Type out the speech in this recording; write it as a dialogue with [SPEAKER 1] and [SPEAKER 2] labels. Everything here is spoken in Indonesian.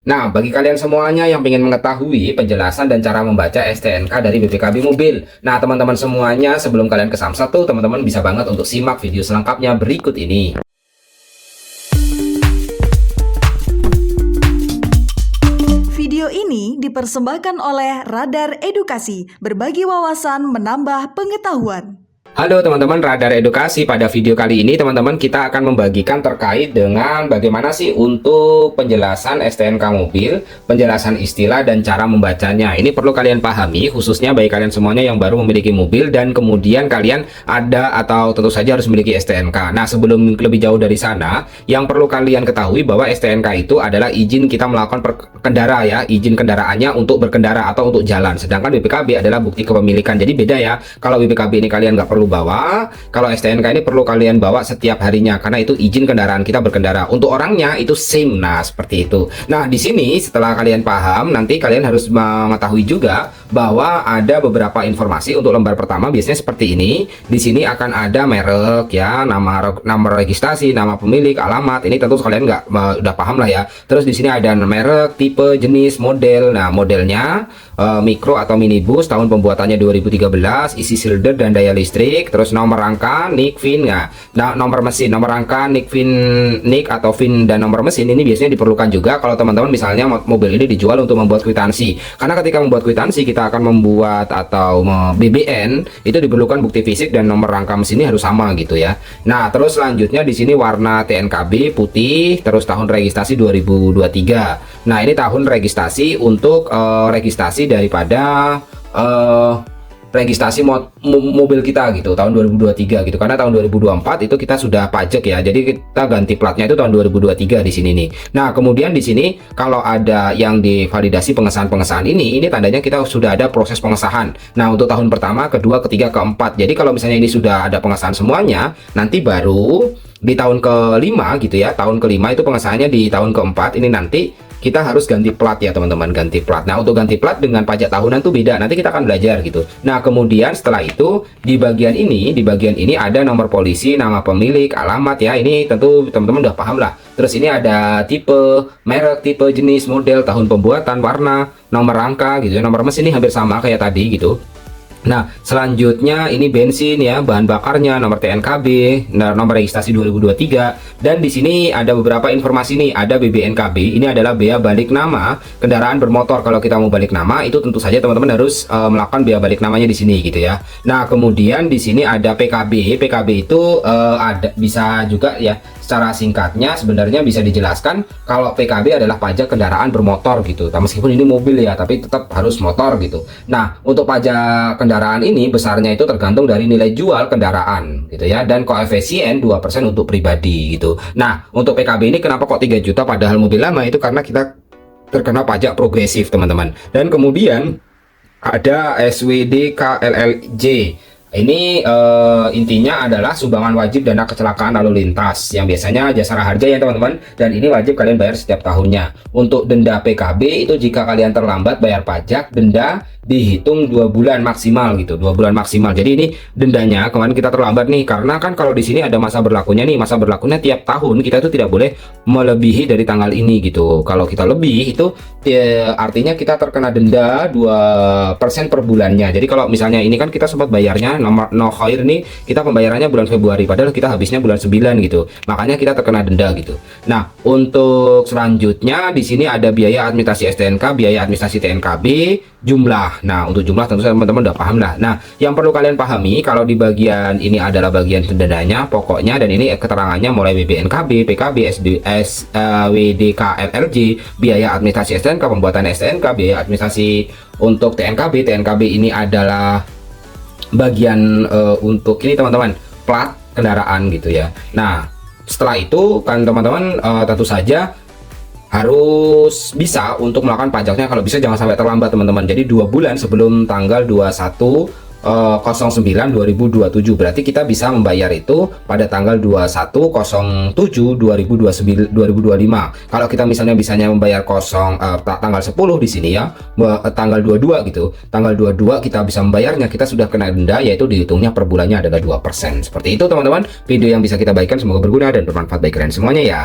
[SPEAKER 1] Nah, bagi kalian semuanya yang ingin mengetahui penjelasan dan cara membaca STNK dari BPKB Mobil. Nah, teman-teman semuanya, sebelum kalian ke Samsat tuh, teman-teman bisa banget untuk simak video selengkapnya berikut ini.
[SPEAKER 2] Video ini dipersembahkan oleh Radar Edukasi, berbagi wawasan menambah pengetahuan.
[SPEAKER 1] Halo teman-teman Radar Edukasi, pada video kali ini teman-teman kita akan membagikan terkait dengan bagaimana sih untuk penjelasan STNK mobil, penjelasan istilah dan cara membacanya. Ini perlu kalian pahami khususnya bagi kalian semuanya yang baru memiliki mobil dan kemudian kalian ada atau tentu saja harus memiliki STNK. Nah, sebelum lebih jauh dari sana, yang perlu kalian ketahui bahwa STNK itu adalah izin kita melakukan kendara ya, izin kendaraannya untuk berkendara atau untuk jalan. Sedangkan BPKB adalah bukti kepemilikan. Jadi beda ya. Kalau BPKB ini kalian nggak perlu bawa, kalau STNK ini perlu kalian bawa setiap harinya karena itu izin kendaraan kita berkendara. Untuk orangnya itu SIM. Nah, seperti itu. Nah, di sini setelah kalian paham, nanti kalian harus mengetahui juga bahwa ada beberapa informasi untuk lembar pertama biasanya seperti ini. Di sini akan ada merek ya, nama registrasi, nama pemilik, alamat. Ini tentu kalian nggak udah paham lah ya. Terus di sini ada merek, tipe, jenis, model. Nah, modelnya mikro atau minibus, tahun pembuatannya 2013, isi silinder dan daya listrik, terus nomor rangka, NIK, VIN, ya. Nah, nomor mesin, nomor rangka, NIK, VIN, NIK atau VIN dan nomor mesin ini biasanya diperlukan juga kalau teman-teman misalnya mobil ini dijual untuk membuat kwitansi. Karena ketika membuat kwitansi kita akan membuat atau BBN, itu diperlukan bukti fisik dan nomor rangka mesin ini harus sama gitu ya. Nah, terus selanjutnya di sini warna TNKB putih, terus tahun registrasi 2023. Nah, ini tahun registrasi untuk registrasi daripada registrasi mobil kita gitu tahun 2023 gitu, karena tahun 2024 itu kita sudah pajak ya, jadi kita ganti platnya itu tahun 2023 di sini nih. Nah, kemudian di sini kalau ada yang divalidasi pengesahan ini tandanya kita sudah ada proses pengesahan. Nah, untuk tahun pertama, kedua, ketiga, keempat. Jadi kalau misalnya ini sudah ada pengesahan semuanya, nanti baru di tahun kelima gitu ya, tahun kelima itu pengesahannya di tahun keempat ini nanti kita harus ganti plat ya teman-teman, ganti plat. Nah, untuk ganti plat dengan pajak tahunan tuh beda, nanti kita akan belajar gitu. Nah, kemudian setelah itu di bagian ini ada nomor polisi, nama pemilik, alamat ya, ini tentu teman-teman udah paham lah. Terus ini ada tipe, merek, tipe, jenis, model, tahun pembuatan, warna, nomor rangka gitu ya. Nomor mesin ini hampir sama kayak tadi gitu. Nah, selanjutnya ini bensin ya, bahan bakarnya, nomor TNKB, nomor registrasi 2023, dan di sini ada beberapa informasi nih, ada BBNKB, ini adalah bea balik nama kendaraan bermotor. Kalau kita mau balik nama itu tentu saja teman-teman harus melakukan bea balik namanya di sini gitu ya. Nah, kemudian di sini ada PKB. PKB itu ada bisa juga ya, secara singkatnya sebenarnya bisa dijelaskan kalau PKB adalah pajak kendaraan bermotor gitu. Nah, meskipun ini mobil ya, tapi tetap harus motor gitu. Nah, untuk pajak kendaraan ini besarnya itu tergantung dari nilai jual kendaraan gitu ya, dan koefisien 2% untuk pribadi gitu. Nah, untuk PKB ini kenapa kok 3 juta padahal mobil lama, itu karena kita terkena pajak progresif teman-teman. Dan kemudian ada SWD KLLJ. Ini intinya adalah sumbangan wajib dana kecelakaan lalu lintas yang biasanya jasara harja ya teman-teman, dan ini wajib kalian bayar setiap tahunnya. Untuk denda PKB itu jika kalian terlambat bayar pajak, denda dihitung 2 bulan maksimal gitu, 2 bulan maksimal. Jadi ini dendanya kemarin kita terlambat nih, karena kan kalau di sini ada masa berlakunya nih, masa berlakunya tiap tahun, kita itu tidak boleh melebihi dari tanggal ini gitu. Kalau kita lebih itu ya, artinya kita terkena denda 2% per bulannya. Jadi kalau misalnya ini kan kita sempat bayarnya nomor no khair nih, kita pembayarannya bulan Februari padahal kita habisnya bulan 9 gitu, makanya kita terkena denda gitu. Nah, untuk selanjutnya di sini ada biaya administrasi STNK, biaya administrasi TNKB, jumlah. Nah, untuk jumlah tentu saja teman-teman udah paham lah. Nah, yang perlu kalian pahami kalau di bagian ini adalah bagian dendanya pokoknya, dan ini keterangannya mulai BBNKB, PKB, SWDK, LLJ, biaya administrasi STNK, pembuatan STNK, biaya administrasi untuk TNKB. TNKB ini adalah bagian untuk ini teman-teman, plat kendaraan gitu ya. Nah, setelah itu kan teman-teman tentu saja harus bisa untuk melakukan pajaknya, kalau bisa jangan sampai terlambat teman-teman. Jadi 2 bulan sebelum tanggal 21/09/2027, berarti kita bisa membayar itu pada tanggal 21/07/2025. Kalau kita misalnya bisanya membayar tanggal 10 di sini ya, tanggal 22 gitu, tanggal 22 kita bisa membayarnya, kita sudah kena denda, yaitu dihitungnya per bulannya adalah 2%. Seperti itu teman-teman video yang bisa kita bagikan, semoga berguna dan bermanfaat bagi kalian semuanya ya.